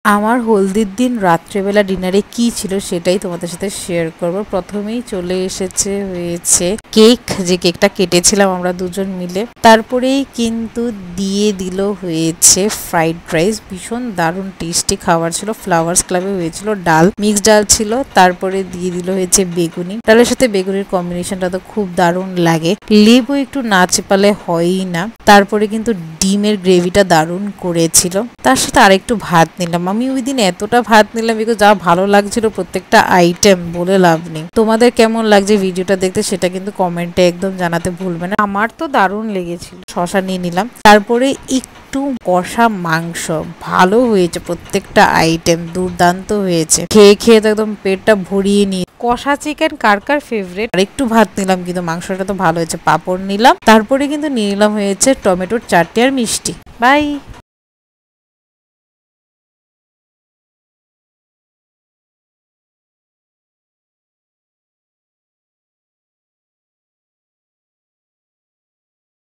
আমার হলদির দিন রাত্রেবেলা ডিনারে কি ছিল সেটাই তোমাদের সাথে শেয়ার করব। প্রথমেই চলে হয়েছে কেক, যে কেকটা কেটেছিলাম আমরা দুজন মিলে। তারপরেই কিন্তু দিয়ে দিল হয়েছে ফ্রাইড রাইস, ভীষণ দারুণ টেস্টি খাবার ছিল। ফ্লাওয়ার্স ক্লাবে হয়েছিল ডাল, মিক্স ডাল ছিল। তারপরে দিয়ে দিল হয়েছে বেগুনি, ডালের সাথে বেগুনির কম্বিনেশনটা তো খুব দারুণ লাগে। লেবু একটু না চেপালে হয়ই না। তারপরে কিন্তু ডিমের গ্রেভিটা দারুণ করেছিল। তার সাথে আরেকটু ভাত নিলাম। আমি ওই দিন এতটা ভাত নিলাম বিকজ যা ভালো লাগছিল প্রত্যেকটা আইটেম, বলে লাভ নেই। তোমাদের কেমন লাগছে ভিডিওটা দেখতে সেটা কিন্তু কমেন্টে একদম জানাতে ভুলবে না। আমার তো দারুণ লেগেছিল। শশা নিয়ে নিলাম। তারপরে একটু কষা মাংস, ভালো হয়েছে, প্রত্যেকটা আইটেম দুর্দান্ত হয়েছে। খেয়ে খেয়ে তো একদম পেটটা ভরিয়ে নিয়ে। কষা চিকেন কার কার ফেভারিট। আর একটু ভাত নিলাম, কিন্তু মাংসটা তো ভালো হয়েছে। পাঁপড় নিলাম। তারপরে কিন্তু নিয়ে নিলাম হয়েছে টমেটোর চাটনি আর মিষ্টি। বাই।